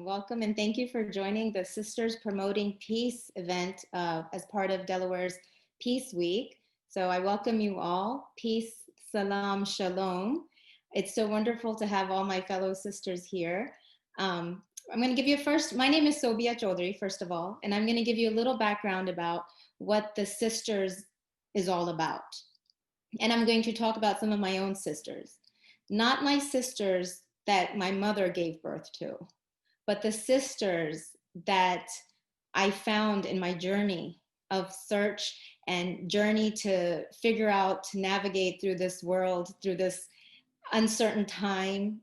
Welcome and thank you for joining the Sisters Promoting Peace event as part of Delaware's Peace Week. So I welcome you all. Peace, salam, shalom. It's so wonderful to have all my fellow sisters here. I'm going to give you my name is Sobia Chaudhry, first of all, and I'm going to give you a little background about what the Sisters is all about. And I'm going to talk about some of my own sisters, not my sisters that my mother gave birth to, but the sisters that I found in my journey of search and journey to figure out, to navigate through this world, through this uncertain time.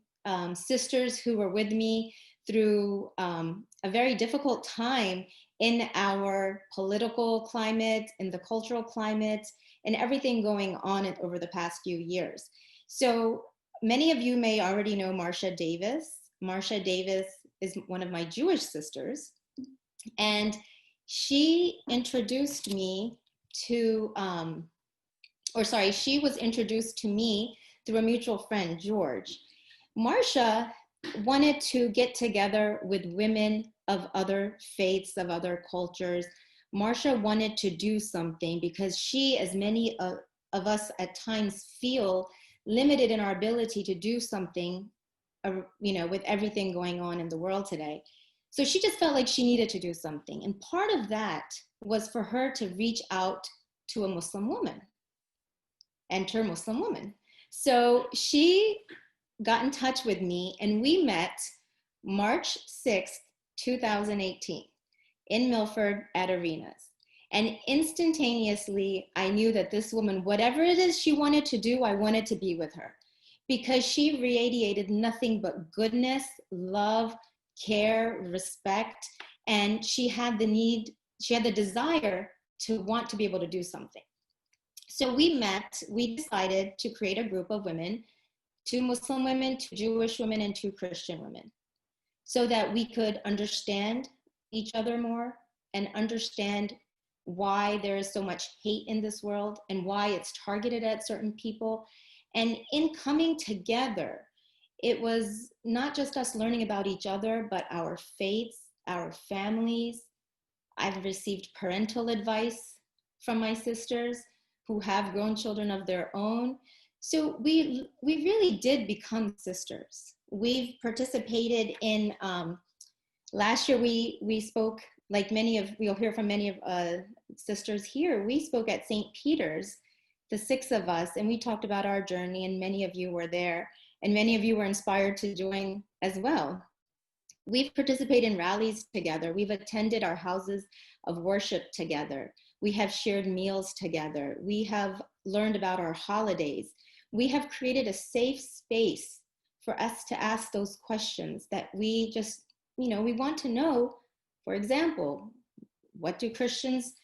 Sisters who were with me through a very difficult time in our political climate, in the cultural climate, and everything going on over the past few years. So many of you may already know Marsha Davis. Marsha Davis is one of my Jewish sisters, and she introduced me to, she was introduced to me through a mutual friend, George. Marsha wanted to get together with women of other faiths, of other cultures. Marsha wanted to do something because she, as many of us at times feel, limited in our ability to do something, with everything going on in the world today. So she just felt like she needed to do something. And part of that was for her to reach out to a Muslim woman, enter Muslim woman. So she got in touch with me and we met March 6th, 2018 in Milford at Arenas. And instantaneously, I knew that this woman, whatever it is she wanted to do, I wanted to be with her because she radiated nothing but goodness, love, care, respect, and she had the desire to want to be able to do something. So we decided to create a group of women, 2 Muslim women, 2 Jewish women, and 2 Christian women, so that we could understand each other more and understand why there is so much hate in this world and why it's targeted at certain people. And in coming together, it was not just us learning about each other, but our faiths, our families. I've received parental advice from my sisters who have grown children of their own. So we really did become sisters. We've participated in, last year we spoke, like we'll hear from many of sisters here, we spoke at St. Peter's, the 6 of us, and we talked about our journey, and many of you were there, and many of you were inspired to join as well. We've participated in rallies together. We've attended our houses of worship together. We have shared meals together. We have learned about our holidays. We have created a safe space for us to ask those questions that we just, we want to know. For example, what do Christians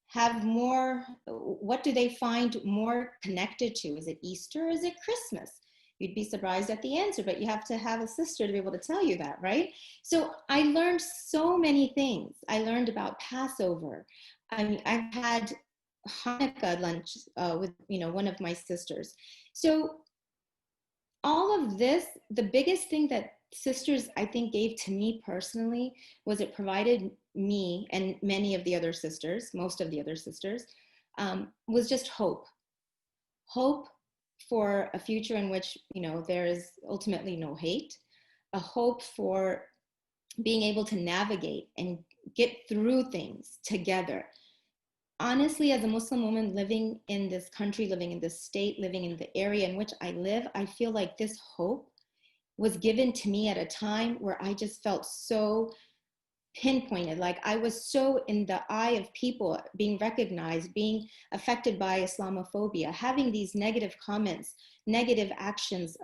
have more, what do they find more connected to? Is it Easter or is it Christmas? You'd be surprised at the answer, but you have to have a sister to be able to tell you that, right? So I learned so many things. I learned about Passover. I mean, I've had Hanukkah lunch with, one of my sisters. So all of this, the biggest thing that sisters, I think, gave to me personally was it provided me and many of the other sisters, most of the other sisters, was just hope. Hope for a future in which, there is ultimately no hate, a hope for being able to navigate and get through things together. Honestly, as a Muslim woman living in this country, living in this state, living in the area in which I live, I feel like this hope was given to me at a time where I just felt so pinpointed, like I was so in the eye of people, being recognized, being affected by Islamophobia, having these negative comments, negative actions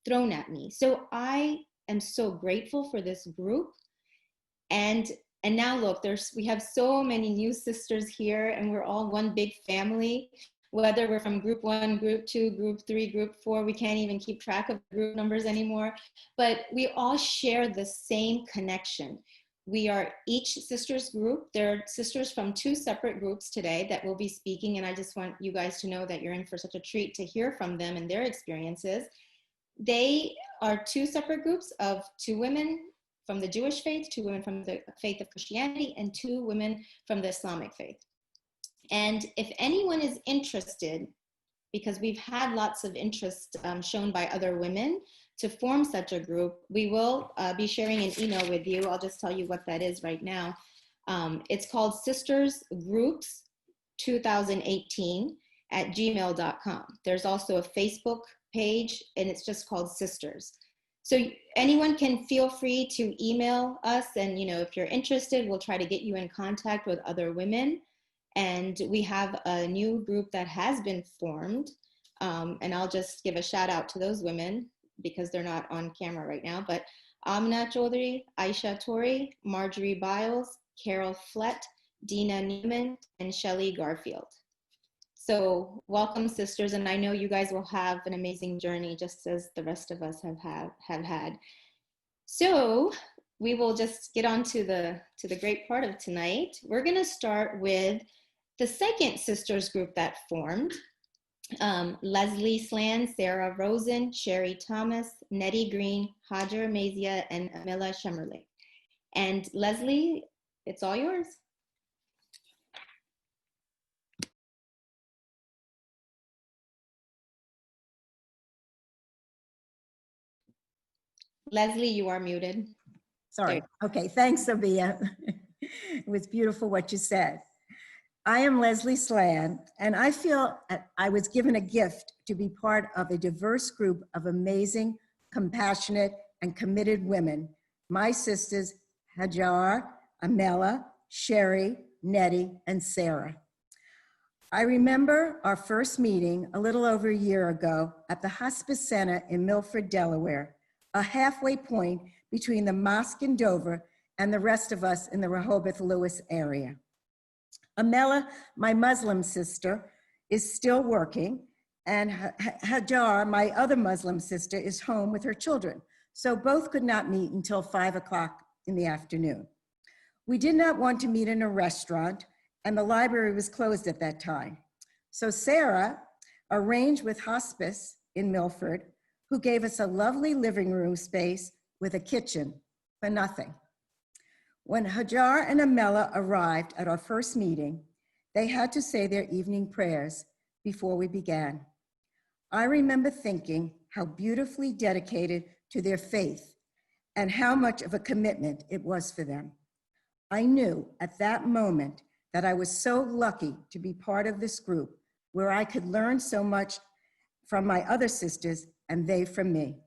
thrown at me. So I am so grateful for this group. And now look, we have so many new sisters here, and we're all one big family, whether we're from group 1, group 2, group 3, group 4, we can't even keep track of group numbers anymore, but we all share the same connection. We are each sisters group. There are sisters from 2 separate groups today that will be speaking, and I just want you guys to know that you're in for such a treat to hear from them and their experiences. They are 2 separate groups of 2 women from the Jewish faith, 2 women from the faith of Christianity, and 2 women from the Islamic faith. And if anyone is interested, because we've had lots of interest shown by other women to form such a group, we will be sharing an email with you. I'll just tell you what that is right now. It's called Sisters Groups 2018 at gmail.com. There's also a Facebook page, and it's just called Sisters. So anyone can feel free to email us, and if you're interested, we'll try to get you in contact with other women. And we have a new group that has been formed, and I'll just give a shout out to those women because they're not on camera right now, but Amna Chaudhry, Aisha Tori, Marjorie Biles, Carol Flett, Dina Neiman, and Shelley Garfield. So welcome, sisters, and I know you guys will have an amazing journey, just as the rest of us have had. So we will just get on to the great part of tonight. We're going to start with the second sisters group that formed. Leslie Slan, Sarah Rosen, Sherry Thomas, Nettie Green, Hajar Mazia, and Amila Shemerly. And Leslie, it's all yours. Leslie, you are muted. Sorry. Okay, thanks, Sabia. It was beautiful what you said. I am Leslie Slan, and I feel I was given a gift to be part of a diverse group of amazing, compassionate, and committed women. My sisters, Hajar, Amela, Sherry, Nettie, and Sarah. I remember our first meeting a little over a year ago at the Hospice Center in Milford, Delaware, a halfway point between the mosque in Dover and the rest of us in the Rehoboth Lewis area. Amela, my Muslim sister, is still working, and Hajar, my other Muslim sister, is home with her children. So both could not meet until 5 o'clock in the afternoon. We did not want to meet in a restaurant, and the library was closed at that time. So Sarah arranged with Hospice in Milford, who gave us a lovely living room space with a kitchen for nothing. When Hajar and Amela arrived at our first meeting, they had to say their evening prayers before we began. I remember thinking how beautifully dedicated to their faith and how much of a commitment it was for them. I knew at that moment that I was so lucky to be part of this group where I could learn so much from my other sisters and they from me.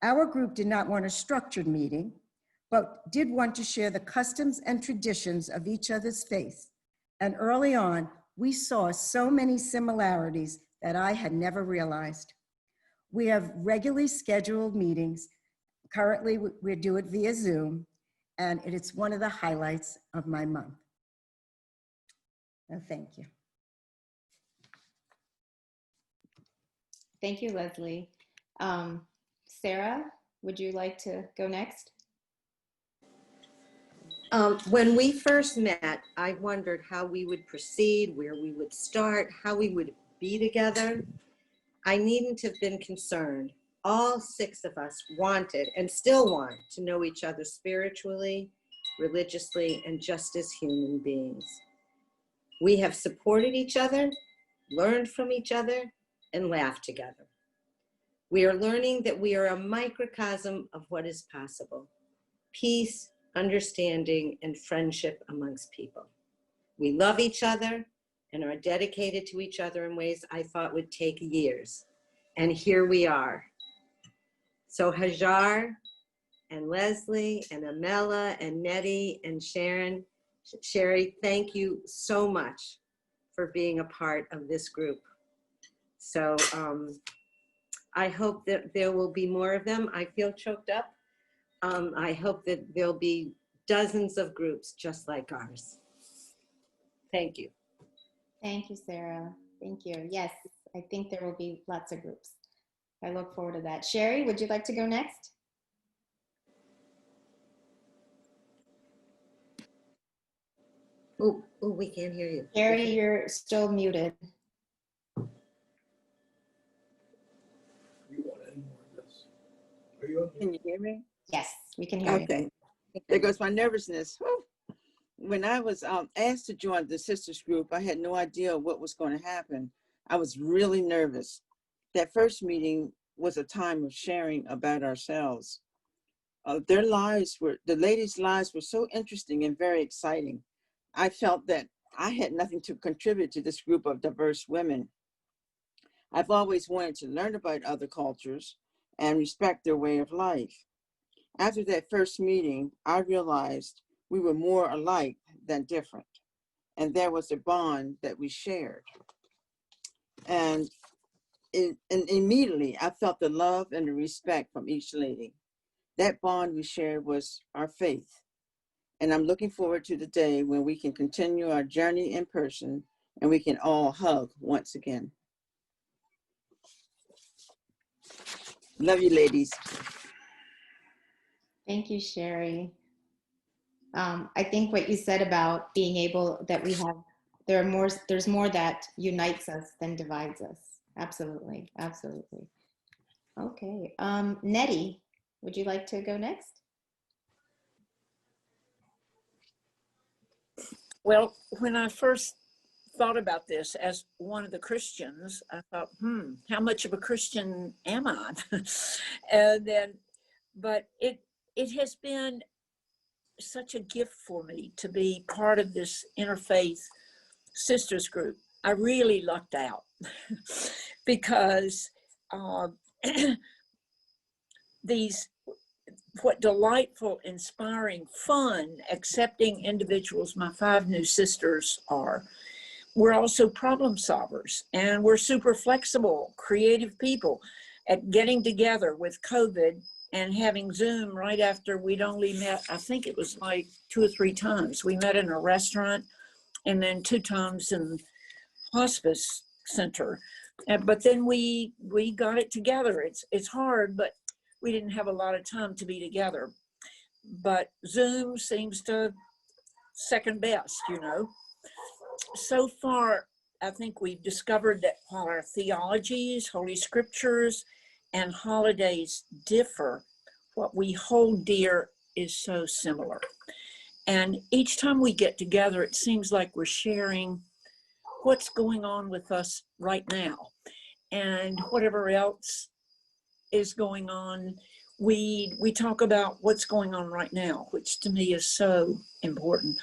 Our group did not want a structured meeting, but did want to share the customs and traditions of each other's faith. And early on, we saw so many similarities that I had never realized. We have regularly scheduled meetings. Currently, we do it via Zoom, and it's one of the highlights of my month. Thank you. Thank you, Leslie. Sarah, would you like to go next? When we first met, I wondered how we would proceed, where we would start, how we would be together. I needn't have been concerned. All 6 of us wanted and still want to know each other spiritually, religiously, and just as human beings. We have supported each other, learned from each other, and laughed together. We are learning that we are a microcosm of what is possible: peace, understanding, and friendship amongst people. We love each other and are dedicated to each other in ways I thought would take years. And here we are. So Hajar and Leslie and Amela and Nettie and Sharon, Sherry, thank you so much for being a part of this group. So I hope that there will be more of them. I feel choked up. I hope that there'll be dozens of groups just like ours. Thank you. Thank you, Sarah. Thank you. Yes, I think there will be lots of groups. I look forward to that. Sherry, would you like to go next? Oh, we can't hear you. Sherry, you're still muted. Do you want any more of this? Are you okay? Can you hear me? Yes. we can hear you. Okay, there goes my nervousness. Whew. When I was asked to join the sisters group, I had no idea what was going to happen. I was really nervous. That first meeting was a time of sharing about ourselves. The ladies' lives were so interesting and very exciting. I felt that I had nothing to contribute to this group of diverse women. I've always wanted to learn about other cultures and respect their way of life. After that first meeting, I realized we were more alike than different, and there was a bond that we shared. And immediately, I felt the love and the respect from each lady. That bond we shared was our faith. And I'm looking forward to the day when we can continue our journey in person and we can all hug once again. Love you, ladies. Thank you, Sherry. I think what you said about being able that we have, there's more that unites us than divides us. Absolutely, absolutely. Okay, Nettie, would you like to go next? Well, when I first thought about this as one of the Christians, I thought, how much of a Christian am I? And then, but it has been such a gift for me to be part of this interfaith sisters group. I really lucked out because what delightful, inspiring, fun, accepting individuals my 5 new sisters are. We're also problem solvers, and we're super flexible, creative people at getting together with COVID and having Zoom right after we'd only met, I think it was like 2 or 3 times. We met in a restaurant and then 2 times in hospice center. But then we got it together. It's hard, but we didn't have a lot of time to be together. But Zoom seems to second best, you know. So far, I think we've discovered that while our theologies, Holy Scriptures, and holidays differ, what we hold dear is so similar. And each time we get together, it seems like we're sharing what's going on with us right now. And whatever else is going on, we talk about what's going on right now, which to me is so important.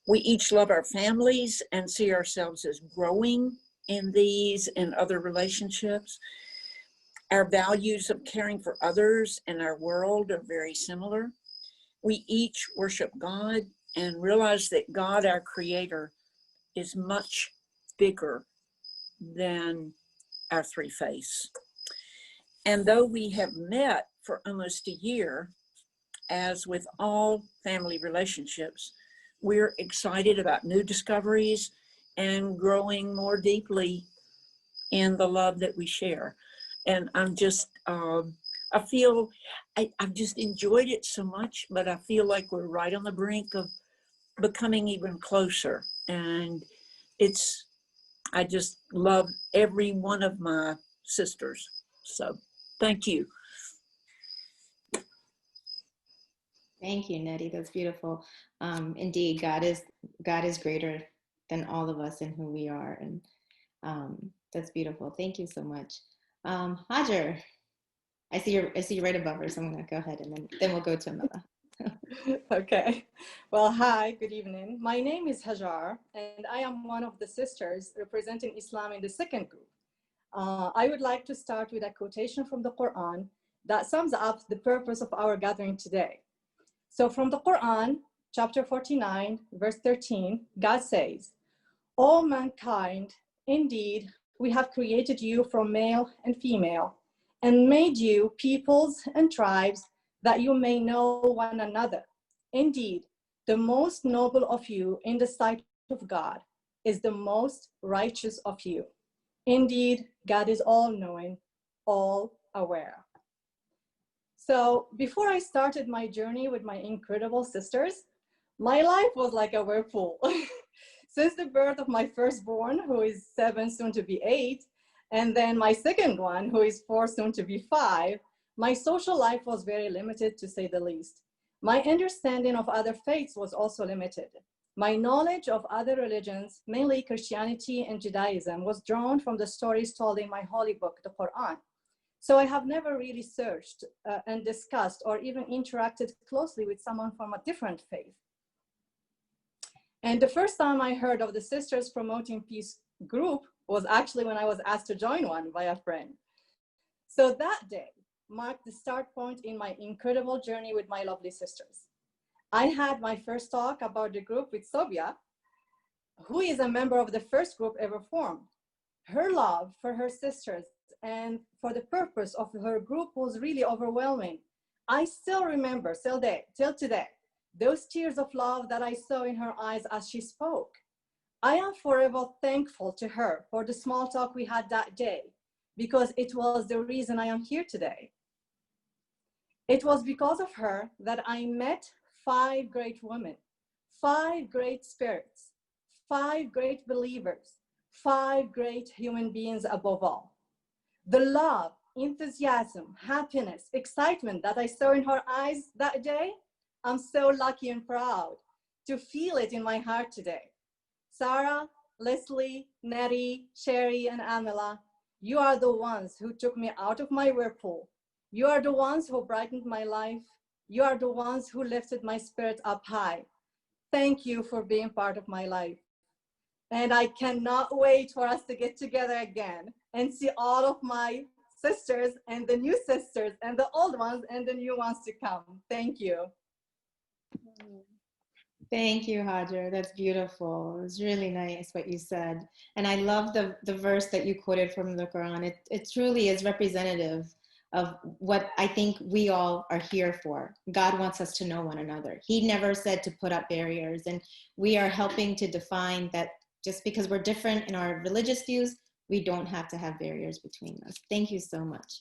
We each love our families and see ourselves as growing in these and other relationships. Our values of caring for others and our world are very similar. We each worship God and realize that God, our Creator, is much bigger than our 3 faiths. And though we have met for almost a year, as with all family relationships, we're excited about new discoveries and growing more deeply in the love that we share. And I'm just, I feel, I've just enjoyed it so much, but I feel like we're right on the brink of becoming even closer. And I just love every one of my sisters. So thank you. Thank you, Nettie. That's beautiful. Indeed, God is greater than all of us and who we are, and that's beautiful. Thank you so much, Hajar. I see you right above her, so I'm gonna go ahead and then we'll go to Amila. Okay. Well, hi, good evening. My name is Hajar, and I am one of the sisters representing Islam in the second group. I would like to start with a quotation from the Quran that sums up the purpose of our gathering today. So from the Quran, chapter 49, verse 13, God says, "O mankind, indeed, we have created you from male and female and made you peoples and tribes that you may know one another. Indeed, the most noble of you in the sight of God is the most righteous of you. Indeed, God is all-knowing, all-aware." So before I started my journey with my incredible sisters, my life was like a whirlpool. Since the birth of my firstborn, who is 7, soon to be 8, and then my second one, who is 4, soon to be 5, My social life was very limited, to say the least. My understanding of other faiths was also limited. My knowledge of other religions, mainly Christianity and Judaism, was drawn from the stories told in my holy book, the Quran. So I have never really searched and discussed or even interacted closely with someone from a different faith. And the first time I heard of the Sisters Promoting Peace group was actually when I was asked to join one by a friend. So that day marked the start point in my incredible journey with my lovely sisters. I had my first talk about the group with Sobia, who is a member of the first group ever formed. Her love for her sisters and for the purpose of her group was really overwhelming. I still remember till today, those tears of love that I saw in her eyes as she spoke. I am forever thankful to her for the small talk we had that day, because it was the reason I am here today. It was because of her that I met 5 great women, 5 great spirits, 5 great believers, 5 great human beings above all. The love, enthusiasm, happiness, excitement that I saw in her eyes that day, I'm so lucky and proud to feel it in my heart today. Sarah, Leslie, Nettie, Sherry, and Amela, you are the ones who took me out of my whirlpool. You are the ones who brightened my life. You are the ones who lifted my spirit up high. Thank you for being part of my life. And I cannot wait for us to get together again and see all of my sisters and the new sisters and the old ones and the new ones to come. Thank you. Thank you, Hajar. That's beautiful. It was really nice what you said. And I love the verse that you quoted from the Quran. It truly is representative of what I think we all are here for. God wants us to know one another. He never said to put up barriers. And we are helping to define that just because we're different in our religious views, we don't have to have barriers between us. Thank you so much.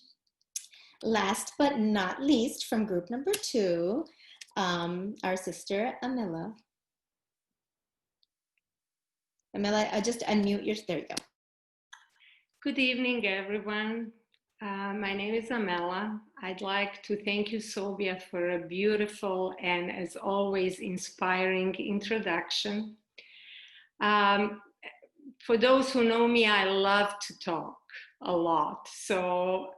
Last but not least, from group number 2, our sister Amila. Amila, I just unmute your, there you go. Good evening, everyone. My name is Amela. I'd like to thank you, Sobia, for a beautiful and, as always, inspiring introduction. For those who know me, I love to talk a lot. So,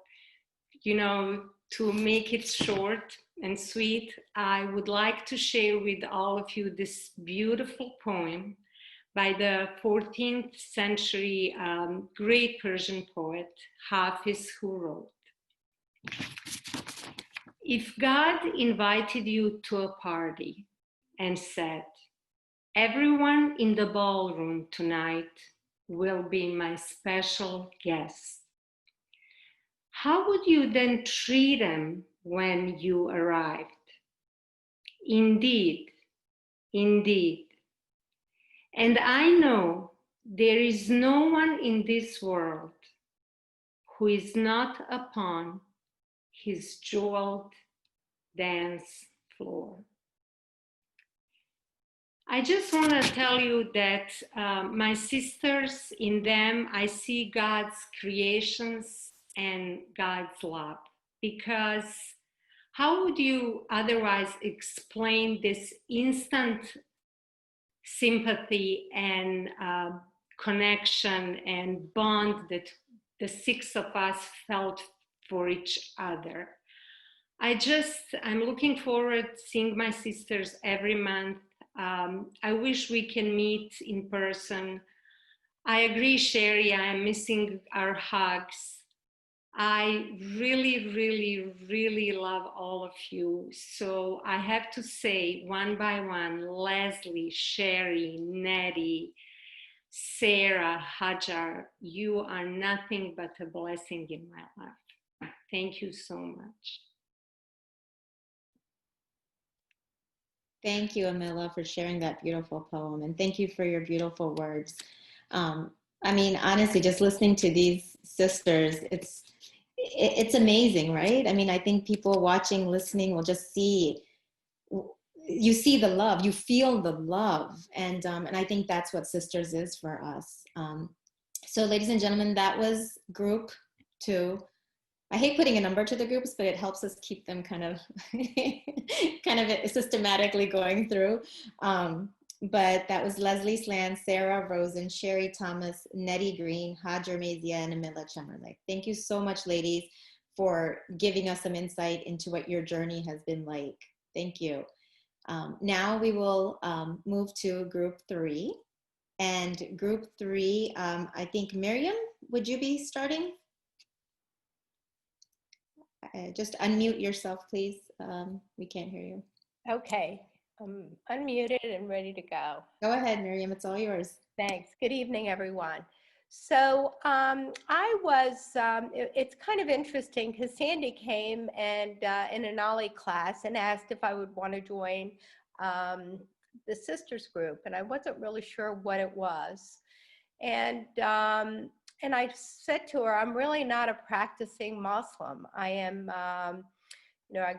you know, to make it short and sweet, I would like to share with all of you this beautiful poem by the 14th century great Persian poet, Hafiz, who wrote, "If God invited you to a party and said, 'Everyone in the ballroom tonight will be my special guest,' how would you then treat them when you arrived? Indeed, indeed. And I know there is no one in this world who is not upon his jeweled dance floor." I just want to tell you that my sisters, in them, I see God's creations and God's love, because how would you otherwise explain this instant sympathy and connection and bond that the 6 of us felt for each other? I'm looking forward to seeing my sisters every month. I wish we can meet in person. I agree, Sherry, I am missing our hugs. I really, really, really love all of you. So I have to say one by one, Leslie, Sherry, Nettie, Sarah, Hajar, you are nothing but a blessing in my life. Thank you so much. Thank you, Amila, for sharing that beautiful poem. And thank you for your beautiful words. I mean, honestly, just listening to these sisters, it's amazing, right? I mean, I think people watching, listening will just see, you see the love, you feel the love. And I think that's what Sisters is for us. So ladies and gentlemen, that was group 2. I hate putting a number to the groups, but it helps us keep them kind of kind of systematically going through. But that was Leslie Sland, Sarah Rosen, Sherry Thomas, Nettie Green, Hajar Mazia, and Amila Chemerlik. Thank you so much, ladies, for giving us some insight into what your journey has been like. Thank you. Now we will move to group 3. And group 3, I think, Miriam, would you be starting? Just unmute yourself, please. We can't hear you. Okay, I'm unmuted and ready to go. Go ahead, Miriam. It's all yours. Thanks. Good evening, everyone. So it's kind of interesting because Sandy came and in an OLLI class and asked if I would want to join the sisters group, and I wasn't really sure what it was. And I said to her, I'm really not a practicing Muslim. I am, I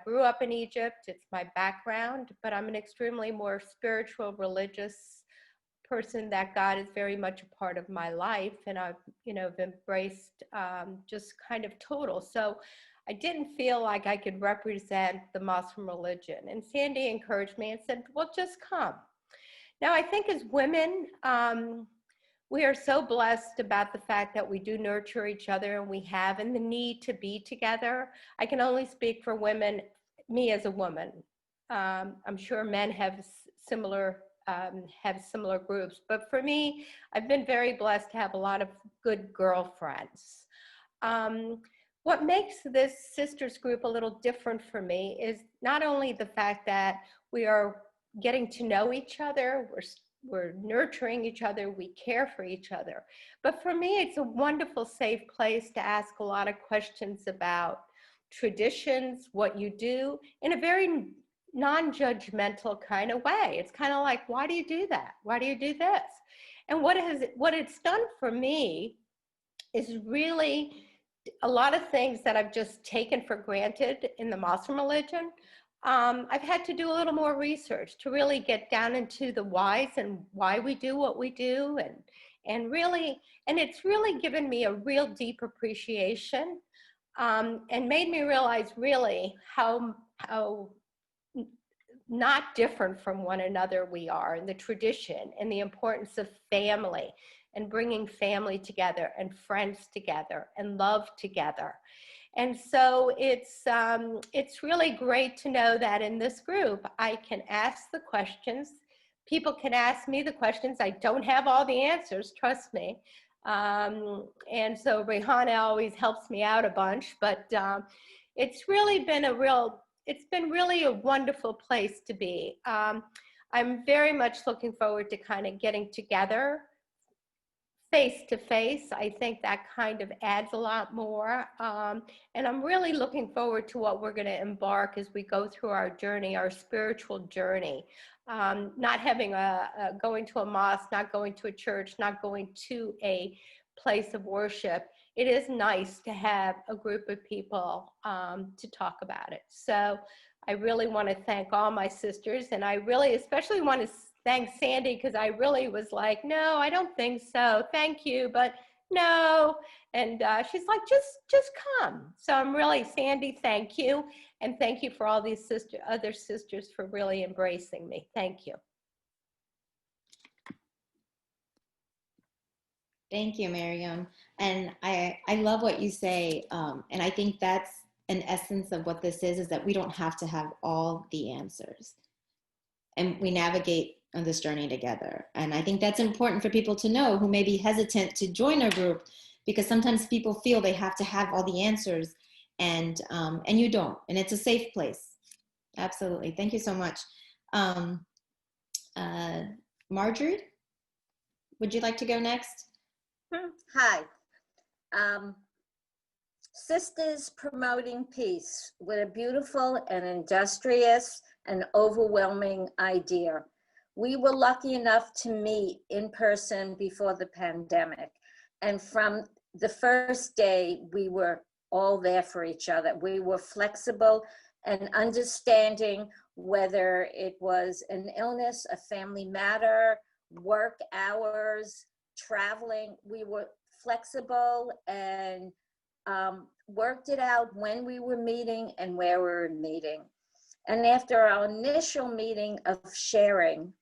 grew up in Egypt. It's my background, but I'm an extremely more spiritual, religious person that God is very much a part of my life. And I've, embraced just kind of total. So I didn't feel like I could represent the Muslim religion. And Sandy encouraged me and said, well, just come. Now, I think as women, we are so blessed about the fact that we do nurture each other and we have, and the need to be together. I can only speak for women, me as a woman. I'm sure men have similar groups, but for me, I've been very blessed to have a lot of good girlfriends. What makes this sisters group a little different for me is not only the fact that we are getting to know each other, we're nurturing each other, we care for each other. But for me, it's a wonderful, safe place to ask a lot of questions about traditions, what you do, in a very non-judgmental kind of way. It's kind of like, why do you do that? Why do you do this? And what it's done for me is really a lot of things that I've just taken for granted in the Muslim religion. I've had to do a little more research to really get down into the whys and why we do what we do, and it's really given me a real deep appreciation, and made me realize really how not different from one another we are, and the tradition and the importance of family and bringing family together and friends together and love together. And so it's really great to know that in this group, I can ask the questions. People can ask me the questions. I don't have all the answers, trust me. And so Rihanna always helps me out a bunch, but it's been really a wonderful place to be. I'm very much looking forward to kind of getting together face to face. I think that kind of adds a lot more. And I'm really looking forward to what we're going to embark as we go through our journey, our spiritual journey. Not having going to a mosque, not going to a church, not going to a place of worship. It is nice to have a group of people to talk about it. So I really want to thank all my sisters, and I really especially want to thank Sandy, because I really was like, no, I don't think so. Thank you, but no. And she's like, just come. So I'm really, Sandy, thank you. And thank you for all these other sisters for really embracing me. Thank you. Thank you, Miriam. And I love what you say. And I think that's an essence of what this is that we don't have to have all the answers. And we navigate on this journey together. And I think that's important for people to know who may be hesitant to join a group, because sometimes people feel they have to have all the answers, and you don't. And it's a safe place. Absolutely. Thank you so much. Marjorie, would you like to go next? Hi. Sisters Promoting Peace, with a beautiful and industrious and overwhelming idea. We were lucky enough to meet in person before the pandemic. And from the first day, we were all there for each other. We were flexible and understanding, whether it was an illness, a family matter, work hours, traveling. We were flexible and worked it out when we were meeting and where we were meeting. And after our initial meeting of sharing,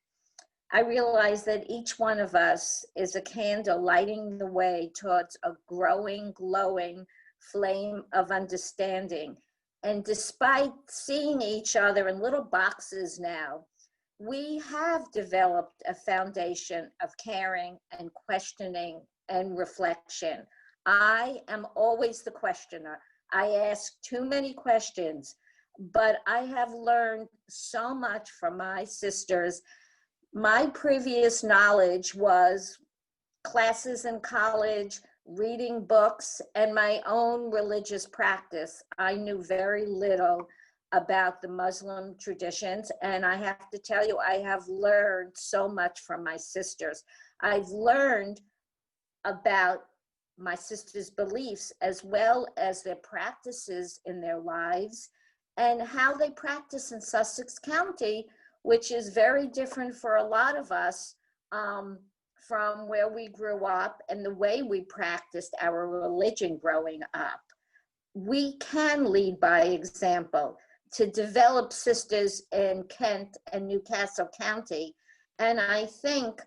I realized that each one of us is a candle lighting the way towards a growing, glowing flame of understanding. And despite seeing each other in little boxes now, we have developed a foundation of caring and questioning and reflection. I am always the questioner. I ask too many questions, but I have learned so much from my sisters. My previous knowledge was classes in college, reading books, and my own religious practice. I knew very little about the Muslim traditions, and I have to tell you, I have learned so much from my sisters. I've learned about my sisters' beliefs as well as their practices in their lives and how they practice in Sussex County, which is very different for a lot of us from where we grew up and the way we practiced our religion growing up. We can lead by example to develop sisters in Kent and Newcastle County. And I think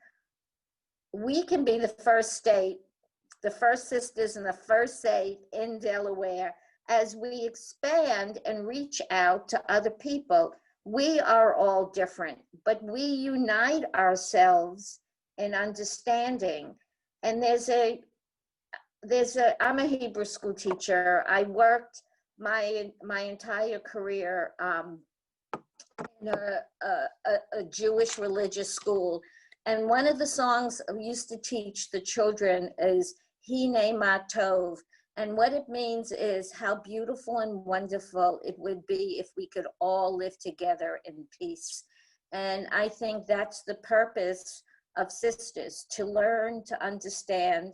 we can be the first state, the first sisters in the first state in Delaware as we expand and reach out to other people. We are all different, but we unite ourselves in understanding. And I'm a Hebrew school teacher. I worked my entire career in a Jewish religious school. And one of the songs I used to teach the children is Hine Ma Tov. And what it means is how beautiful and wonderful it would be if we could all live together in peace. And I think that's the purpose of sisters, to learn, to understand,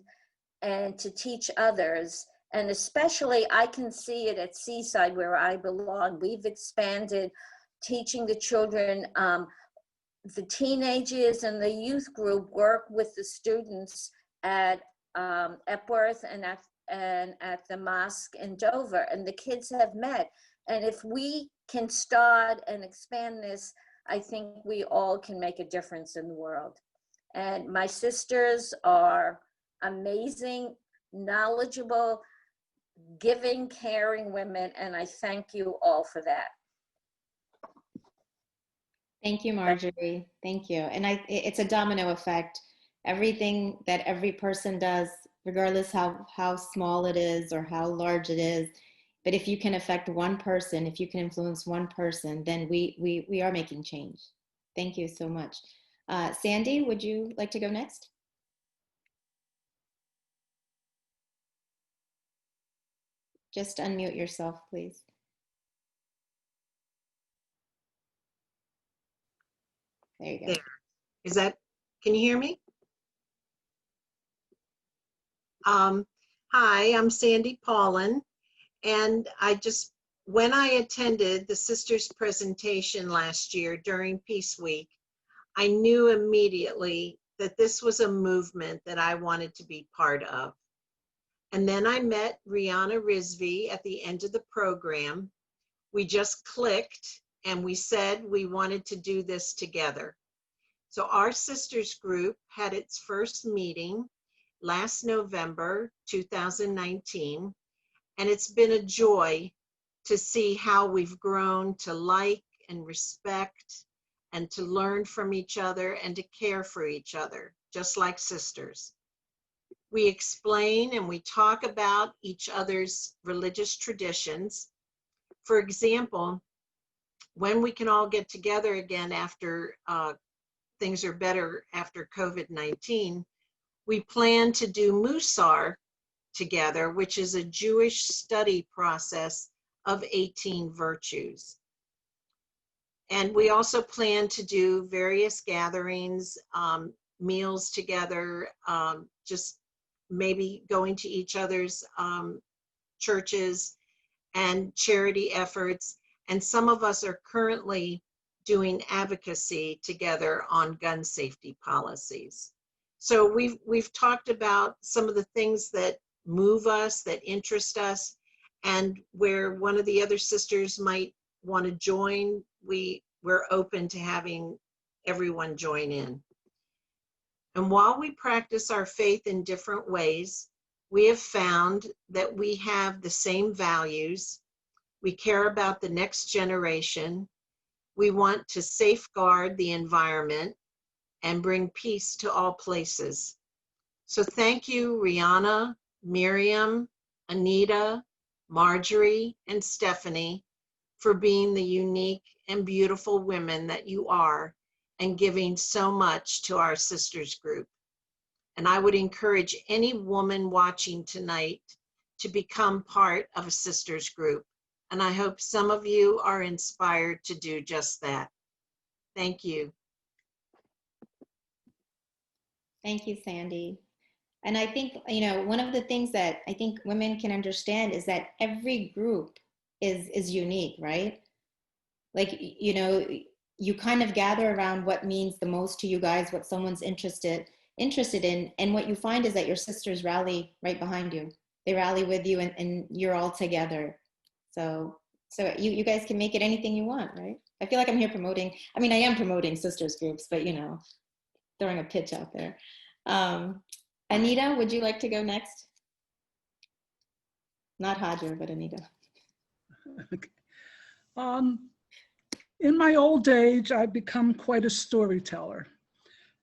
and to teach others. And especially, I can see it at Seaside where I belong. We've expanded teaching the children. The teenagers and the youth group work with the students at Epworth and at the mosque in Dover, and the kids have met. And if we can start and expand this, I think we all can make a difference in the world. And my sisters are amazing, knowledgeable, giving, caring women, and I thank you all for that. Thank you, Marjorie. Thank you. And it's a domino effect. Everything that every person does, regardless how small it is or how large it is, but if you can affect one person, if you can influence one person, then we are making change. Thank you so much. Sandy, would you like to go next? Just unmute yourself, please. There you go. There. Can you hear me? Hi, I'm Sandy Paulin, and when I attended the sisters' presentation last year during Peace Week, I knew immediately that this was a movement that I wanted to be part of. And then I met Rihanna Rizvi at the end of the program. We just clicked and we said we wanted to do this together. So our sisters group had its first meeting last November 2019, and it's been a joy to see how we've grown to like and respect and to learn from each other and to care for each other, just like sisters. We explain and we talk about each other's religious traditions. For example, when we can all get together again after things are better after COVID-19, we plan to do Musar together, which is a Jewish study process of 18 virtues. And we also plan to do various gatherings, meals together, just maybe going to each other's churches and charity efforts. And some of us are currently doing advocacy together on gun safety policies. So we've talked about some of the things that move us, that interest us, and where one of the other sisters might want to join, we're open to having everyone join in. And while we practice our faith in different ways, we have found that we have the same values. We care about the next generation. We want to safeguard the environment and bring peace to all places. So thank you, Rihanna, Miriam, Anita, Marjorie, and Stephanie for being the unique and beautiful women that you are and giving so much to our sisters group. And I would encourage any woman watching tonight to become part of a sisters group. And I hope some of you are inspired to do just that. Thank you. Thank you, Sandy. And I think, you know, one of the things that I think women can understand is that every group is unique, right? Like, you know, you kind of gather around what means the most to you guys, what someone's interested in, and what you find is that your sisters rally right behind you. They rally with you, and you're all together. So you guys can make it anything you want, right? I feel like I'm here promoting, I mean, I am promoting sisters groups, but you know, throwing a pitch out there. Anita, would you like to go next? Not Hajar, but Anita. Okay. In my old age, I've become quite a storyteller,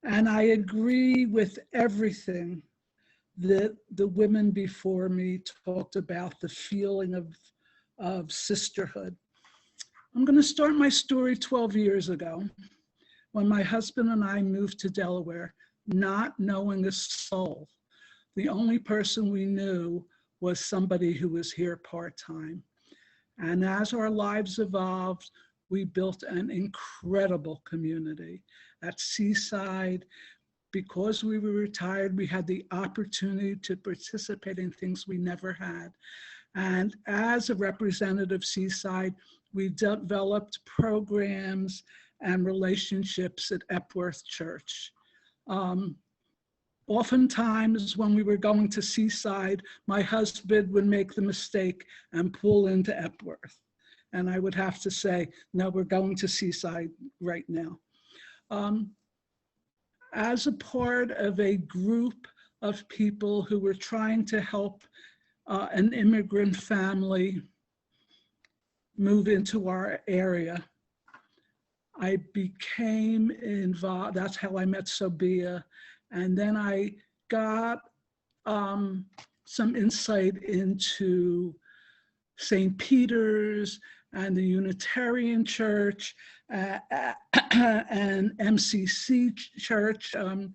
and I agree with everything that the women before me talked about, the feeling of sisterhood. I'm going to start my story 12 years ago when my husband and I moved to Delaware, not knowing a soul. The only person we knew was somebody who was here part-time. And as our lives evolved, we built an incredible community at Seaside. Because we were retired, we had the opportunity to participate in things we never had. And as a representative of Seaside, we developed programs and relationships at Epworth Church. Oftentimes when we were going to Seaside, my husband would make the mistake and pull into Epworth. And I would have to say, no, we're going to Seaside right now. As a part of a group of people who were trying to help an immigrant family move into our area, I became involved. That's how I met Sobia. And then I got some insight into St. Peter's and the Unitarian Church and MCC Church. And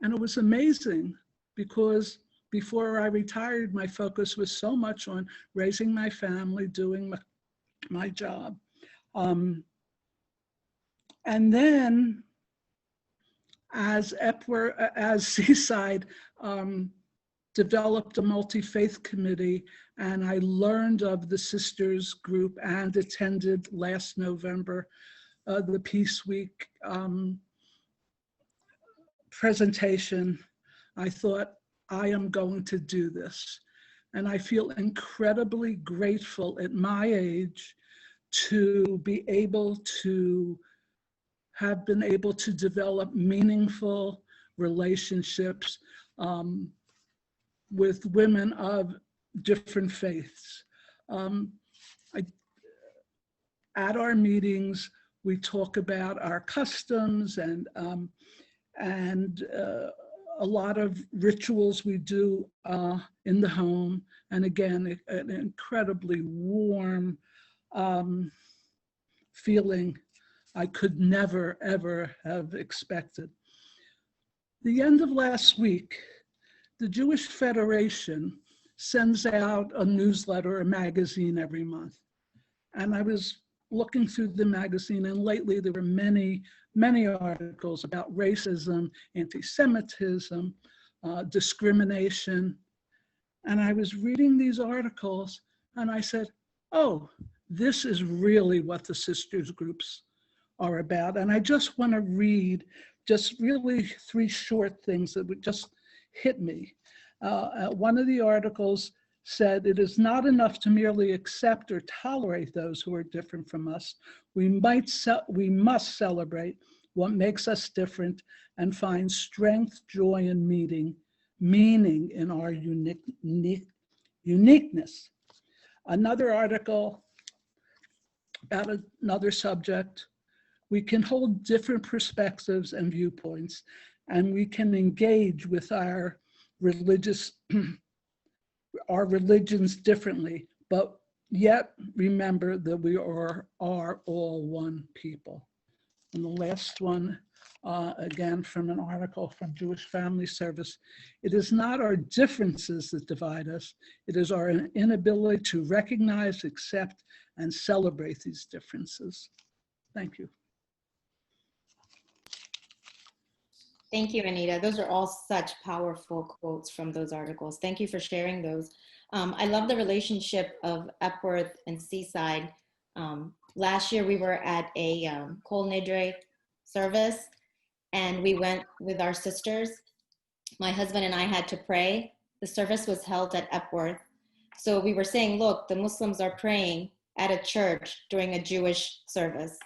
it was amazing because before I retired, my focus was so much on raising my family, doing my job. And then as Seaside developed a multi-faith committee, and I learned of the sisters group and attended last November the Peace Week presentation, I thought, I am going to do this. And I feel incredibly grateful at my age to be able to have been able to develop meaningful relationships with women of different faiths. At our meetings, we talk about our customs and a lot of rituals we do in the home. And again, an incredibly warm feeling I could never, ever have expected. The end of last week, the Jewish Federation sends out a newsletter, a magazine every month. And I was looking through the magazine, and lately there were many, many articles about racism, anti-Semitism, discrimination. And I was reading these articles and I said, oh, this is really what the sisters groups are about. And I just want to read just really 3 short things that would just hit me. One of the articles said, "It is not enough to merely accept or tolerate those who are different from us. We must celebrate what makes us different and find strength, joy, and meaning in our uniqueness." Another article about another subject: "We can hold different perspectives and viewpoints, and we can engage with our religions differently, but yet remember that we are all one people." And the last one, again, from an article from Jewish Family Service: "It is not our differences that divide us. It is our inability to recognize, accept, and celebrate these differences." Thank you. Thank you, Anita. Those are all such powerful quotes from those articles. Thank you for sharing those. I love the relationship of Epworth and Seaside. Last year we were at a Kol Nidre service, and we went with our sisters. My husband and I had to pray. The service was held at Epworth. So we were saying, look, the Muslims are praying at a church during a Jewish service.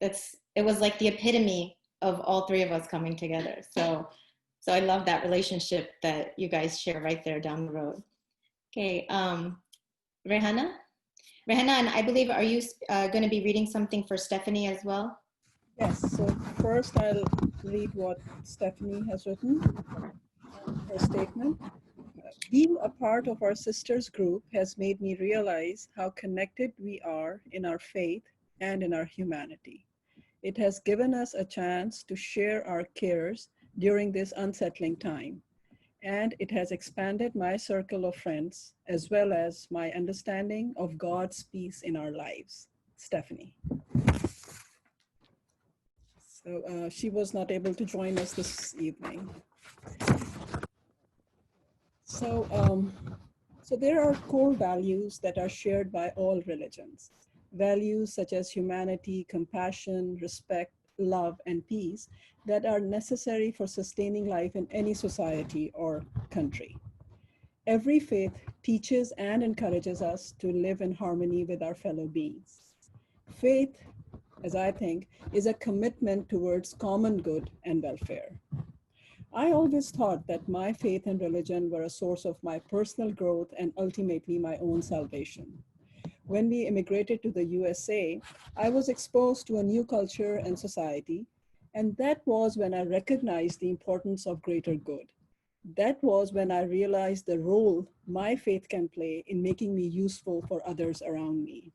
It was like the epitome of all three of us coming together. So I love that relationship that you guys share right there down the road. Okay, Rehanna? Rehanna, and I believe, are you going to be reading something for Stephanie as well? Yes, so first I'll read what Stephanie has written, her statement. "Being a part of our sisters group has made me realize how connected we are in our faith and in our humanity. It has given us a chance to share our cares during this unsettling time, and it has expanded my circle of friends as well as my understanding of God's peace in our lives." Stephanie. So she was not able to join us this evening. So there are core values that are shared by all religions. Values such as humanity, compassion, respect, love, and peace that are necessary for sustaining life in any society or country. Every faith teaches and encourages us to live in harmony with our fellow beings. Faith, as I think, is a commitment towards common good and welfare. I always thought that my faith and religion were a source of my personal growth and ultimately my own salvation. When we immigrated to the USA, I was exposed to a new culture and society, and that was when I recognized the importance of greater good. That was when I realized the role my faith can play in making me useful for others around me.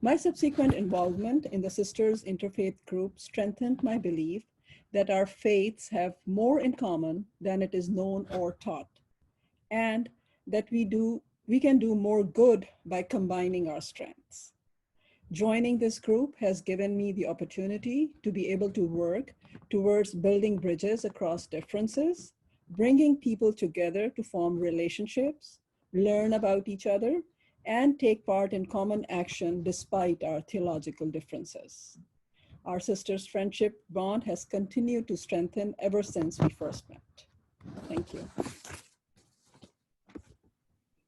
My subsequent involvement in the Sisters Interfaith Group strengthened my belief that our faiths have more in common than it is known or taught, and that we can do more good by combining our strengths. Joining this group has given me the opportunity to be able to work towards building bridges across differences, bringing people together to form relationships, learn about each other, and take part in common action despite our theological differences. Our sisters' friendship bond has continued to strengthen ever since we first met. Thank you.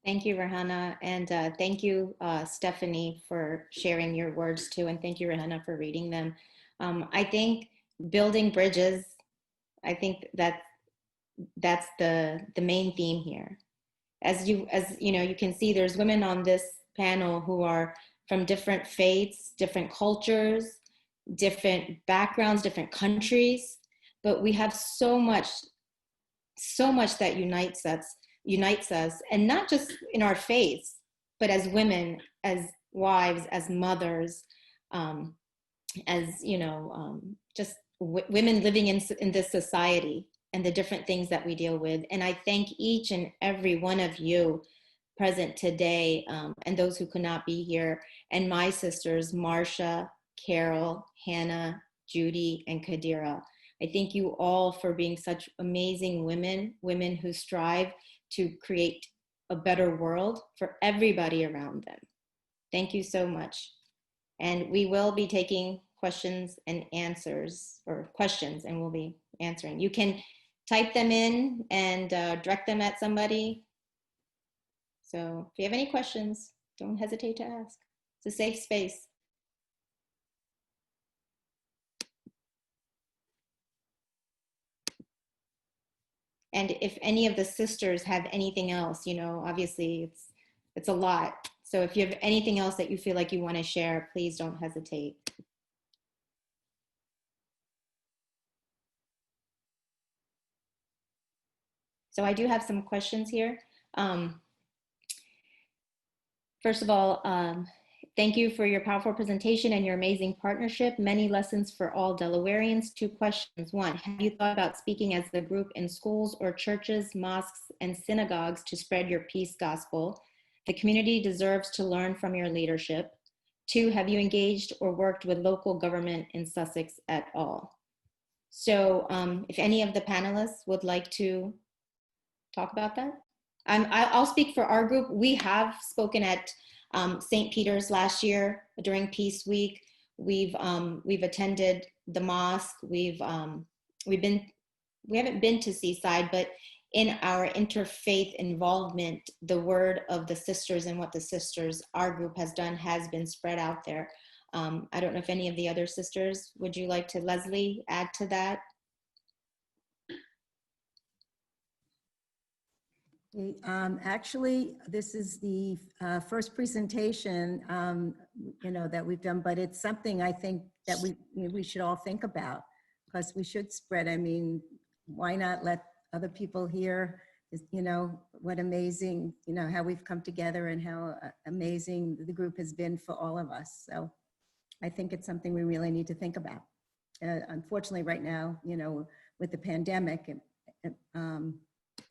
Thank you, Rehanna. And thank you, Stephanie, for sharing your words too. And thank you, Rehanna, for reading them. I think building bridges, I think that's the main theme here. As you know, you can see there's women on this panel who are from different faiths, different cultures, different backgrounds, different countries, but we have so much that unites us, and not just in our faiths, but as women, as wives, as mothers, as just women living in this society and the different things that we deal with. And I thank each and every one of you present today, and those who could not be here, and my sisters, Marcia, Carol, Hannah, Judy, and Kadira. I thank you all for being such amazing women who strive to create a better world for everybody around them. Thank you so much. And we will be taking questions and answers, or questions, and we'll be answering. You can type them in and direct them at somebody. So if you have any questions, don't hesitate to ask. It's a safe space. And if any of the sisters have anything else, you know, obviously it's a lot. So if you have anything else that you feel like you want to share, please don't hesitate. So I do have some questions here. First of all, thank you for your powerful presentation and your amazing partnership. Many lessons for all Delawareans. 2 questions. 1, have you thought about speaking as a group in schools or churches, mosques, and synagogues to spread your peace gospel? The community deserves to learn from your leadership. 2, have you engaged or worked with local government in Sussex at all? So if any of the panelists would like to talk about that. I'll speak for our group. We have spoken at St. Peter's last year during Peace Week. We've attended the mosque. We haven't been to Seaside, but in our interfaith involvement, the word of the sisters and what the sisters, our group has done, has been spread out there. I don't know if any of the other sisters, would you like to, Leslie, add to that? Actually, this is the first presentation, you know, that we've done, but it's something I think that we should all think about, because we should spread. I mean, why not let other people hear, you know, what amazing, you know, how we've come together and how amazing the group has been for all of us. So I think it's something we really need to think about. Unfortunately, right now, you know, with the pandemic,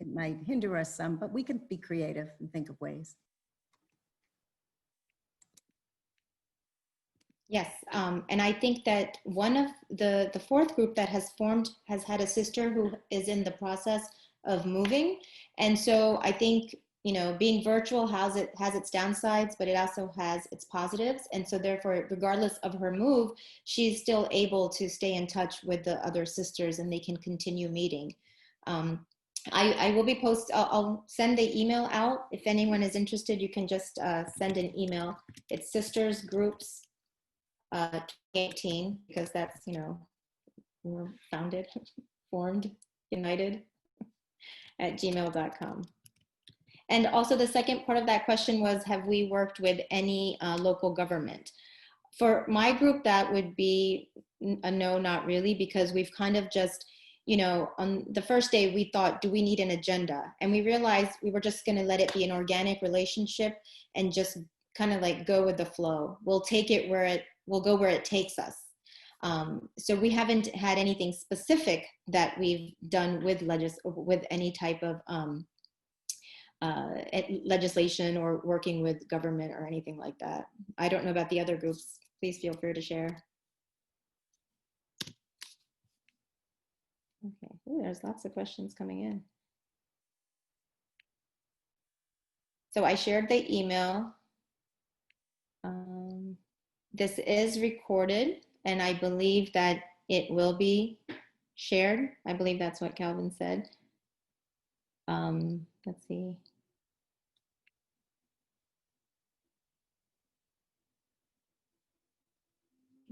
it might hinder us some, but we can be creative and think of ways. Yes, and I think that one of the 4th group that has formed has had a sister who is in the process of moving. And so I think, you know, being virtual has its downsides, but it also has its positives. And so therefore, regardless of her move, she's still able to stay in touch with the other sisters and they can continue meeting. I will be I'll send the email out. If anyone is interested, you can just send an email. It's Sisters Groups 2018, because that's, you know, we're founded, formed, united at gmail.com. And also the second part of that question was, have we worked with any local government? For my group, that would be a no, not really, because we've kind of just, you know, on the first day we thought, do we need an agenda? And we realized we were just going to let it be an organic relationship and just kind of like go with the flow. We'll take it we'll go where it takes us. So we haven't had anything specific that we've done with any type of legislation or working with government or anything like that. I don't know about the other groups. Please feel free to share. Okay, ooh, there's lots of questions coming in. So I shared the email. This is recorded, and I believe that it will be shared. I believe that's what Calvin said. Let's see.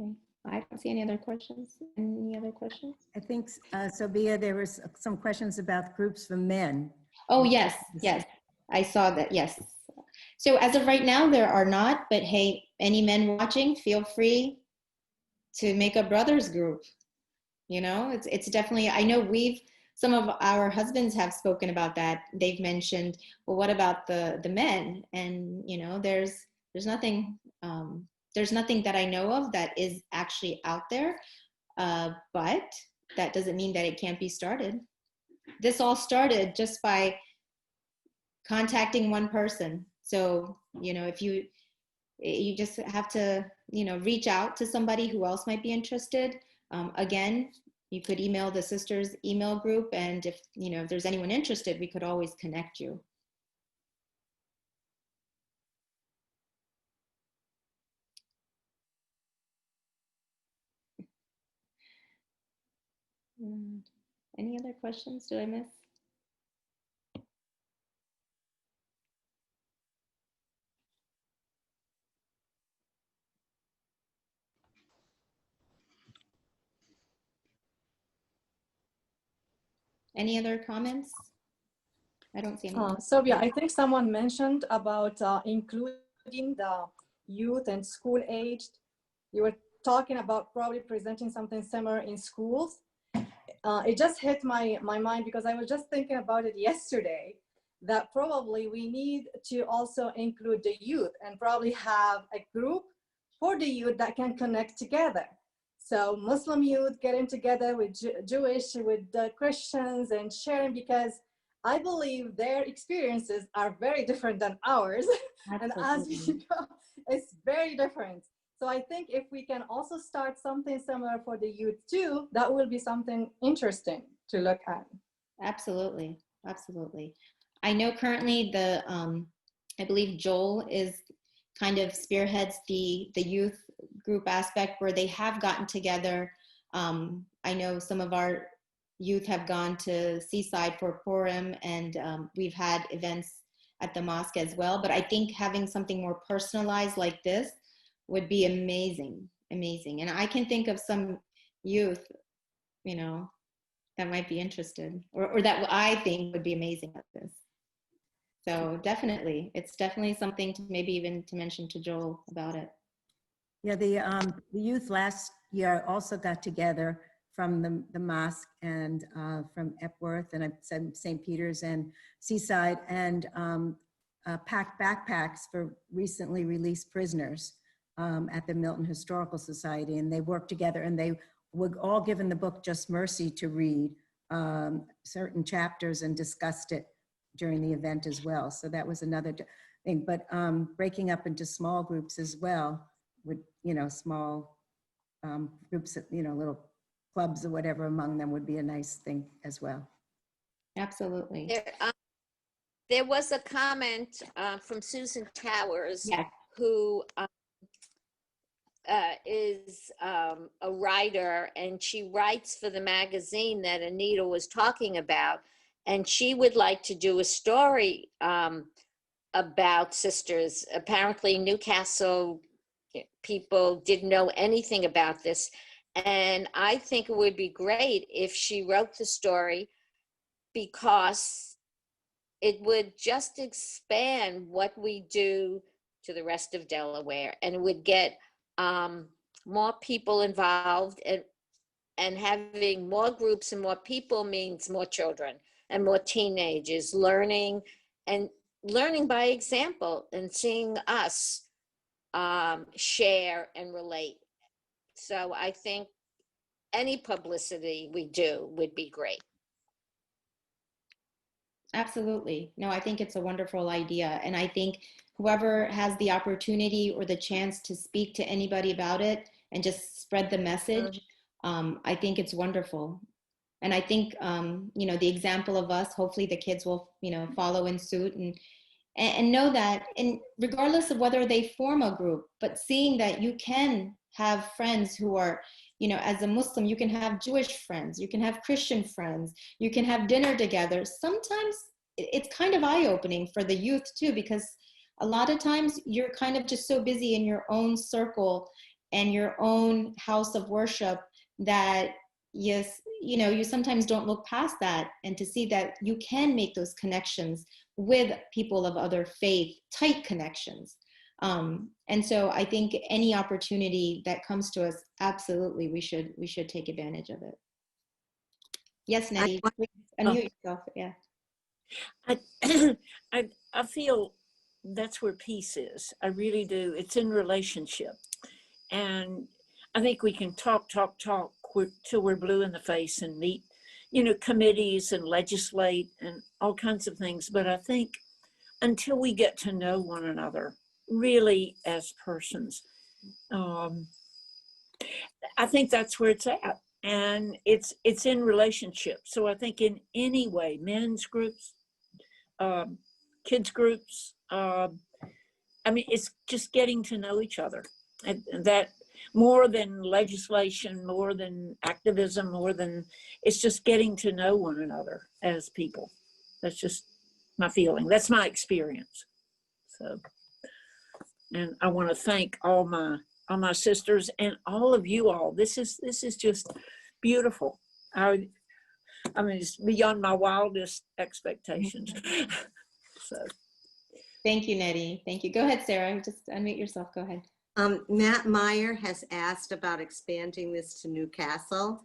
Okay, I don't see any other questions. Any other questions? I think, Sobia, there was some questions about groups for men. Oh, yes, yes. I saw that, yes. So as of right now, there are not, but hey, any men watching, feel free to make a brothers group. You know, it's definitely, I know some of our husbands have spoken about that. They've mentioned, well, what about the men? And, you know, there's nothing that I know of that is actually out there, but that doesn't mean that it can't be started. This all started just by contacting one person. So, you know, if you just have to, you know, reach out to somebody who else might be interested. Again, you could email the sisters email group, and if, you know, if there's anyone interested, we could always connect you. Any other questions? Did I miss? Any other comments? I don't see any. Sylvia, I think someone mentioned about including the youth and school aged. You were talking about probably presenting something similar in schools. It just hit my mind because I was just thinking about it yesterday, that probably we need to also include the youth and probably have a group for the youth that can connect together. So Muslim youth getting together with Jewish, with the Christians and sharing, because I believe their experiences are very different than ours. And as you know, it's very different. So I think if we can also start something similar for the youth too, that will be something interesting to look at. Absolutely, absolutely. I know currently the, I believe Joel is kind of spearheads the youth group aspect where they have gotten together. I know some of our youth have gone to Seaside for Purim, and we've had events at the mosque as well. But I think having something more personalized like this would be amazing, amazing. And I can think of some youth, you know, that might be interested, or that I think would be amazing at this. So definitely, it's definitely something to maybe even to mention to Joel about it. Yeah, the youth last year also got together from the mosque and from Epworth and St. Peter's and Seaside, and packed backpacks for recently released prisoners at the Milton Historical Society. And they worked together, and they were all given the book Just Mercy to read certain chapters and discussed it during the event as well. So that was another thing. But breaking up into small groups as well, with, you know, small groups, you know, little clubs or whatever among them would be a nice thing as well. Absolutely. There was a comment from Susan Towers, Yeah. who is a writer, and she writes for the magazine that Anita was talking about, and she would like to do a story about sisters. Apparently Newcastle people didn't know anything about this, and I think it would be great if she wrote the story, because it would just expand what we do to the rest of Delaware, and it would get more people involved, and having more groups and more people means more children and more teenagers learning, and learning by example, and seeing us share and relate. So I think any publicity we do would be great. Absolutely. No, I think it's a wonderful idea. And I think whoever has the opportunity or the chance to speak to anybody about it and just spread the message, I think it's wonderful. And I think, you know, the example of us, hopefully the kids will, you know, follow in suit and know that, and regardless of whether they form a group, but seeing that you can have friends who are, you know, as a Muslim, you can have Jewish friends, you can have Christian friends, you can have dinner together. Sometimes it's kind of eye-opening for the youth too, because a lot of times you're kind of just so busy in your own circle and your own house of worship that, yes, you know, you sometimes don't look past that, and to see that you can make those connections with people of other faith, tight connections. And so I think any opportunity that comes to us, absolutely, we should take advantage of it. Yes, Nettie, please unmute yourself. Yeah. I feel that's where peace is. I really do. It's in relationship. And I think we can talk till we're blue in the face and meet, you know, committees and legislate and all kinds of things. But I think until we get to know one another really as persons, I think that's where it's at. And it's in relationship. So I think in any way, men's groups, kids groups, I mean, it's just getting to know each other. And more than legislation, more than activism, it's just getting to know one another as people. That's just my feeling. That's my experience. So, and I want to thank all my sisters and all of you all. This is just beautiful. I mean, it's beyond my wildest expectations. So. Thank you, Nettie. Thank you. Go ahead, Sarah. Just unmute yourself. Go ahead. Matt Meyer has asked about expanding this to Newcastle.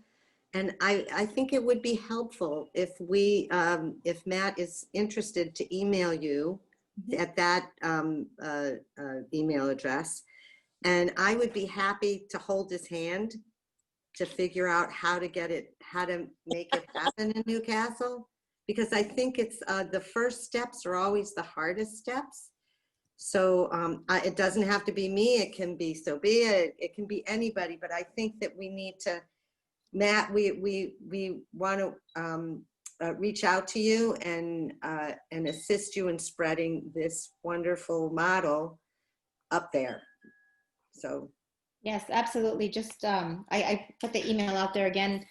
And I think it would be helpful if if Matt is interested to email you at that email address. And I would be happy to hold his hand to figure out how to make it happen in Newcastle. Because I think it's the first steps are always the hardest steps. So it doesn't have to be me. It can be Sophia. It can be anybody. But I think that we need to, Matt, we want to reach out to you and assist you in spreading this wonderful model up there. So. Yes, absolutely. Just I put the email out there again.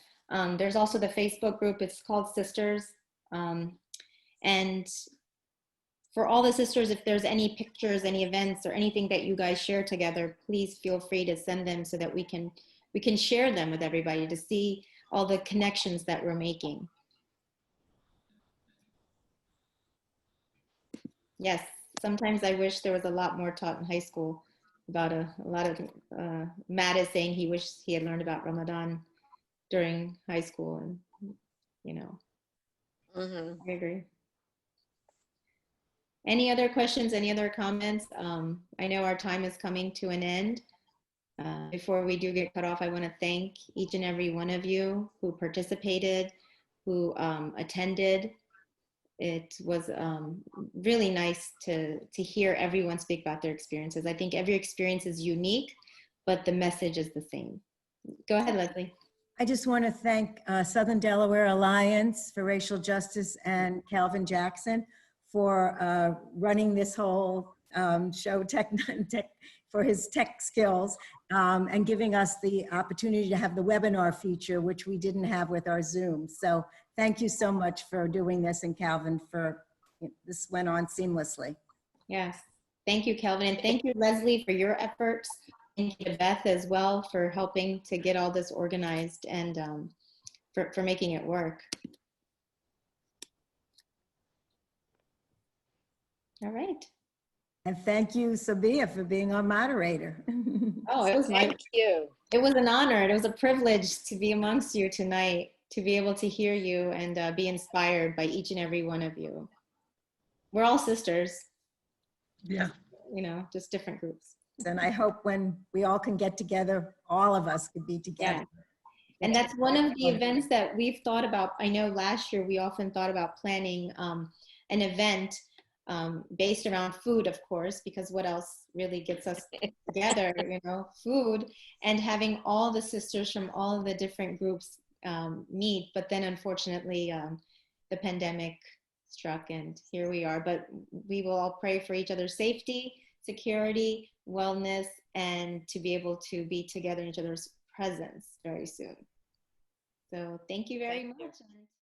There's also the Facebook group. It's called Sisters. And for all the sisters, if there's any pictures, any events, or anything that you guys share together, please feel free to send them so that we can share them with everybody to see all the connections that we're making. Yes, sometimes I wish there was a lot more taught in high school about a lot of, Matt is saying he wished he had learned about Ramadan during high school, and, you know, I agree. Any other questions, any other comments? I know our time is coming to an end. Before we do get cut off, I want to thank each and every one of you who participated, who attended. It was really nice to hear everyone speak about their experiences. I think every experience is unique, but the message is the same. Go ahead, Leslie. I just want to thank Southern Delaware Alliance for Racial Justice and Calvin Jackson for running this whole show for his tech skills and giving us the opportunity to have the webinar feature, which we didn't have with our Zoom. So thank you so much for doing this, and Calvin, for this went on seamlessly. Yes, thank you, Calvin, and thank you, Leslie, for your efforts. Thank you to Beth as well for helping to get all this organized and for making it work. All right. And thank you, Sabia, for being our moderator. Oh, it was Thank you. It was an honor. It was a privilege to be amongst you tonight, to be able to hear you and be inspired by each and every one of you. We're all sisters. Yeah. You know, just different groups. And I hope when we all can get together, all of us could be together. Yeah. And that's one of the events that we've thought about. I know last year we often thought about planning an event based around food, of course, because what else really gets us together, you know, food, and having all the sisters from all the different groups meet. But then unfortunately, the pandemic struck and here we are. But we will all pray for each other's safety, security, wellness, and to be able to be together in each other's presence very soon. So thank you very much.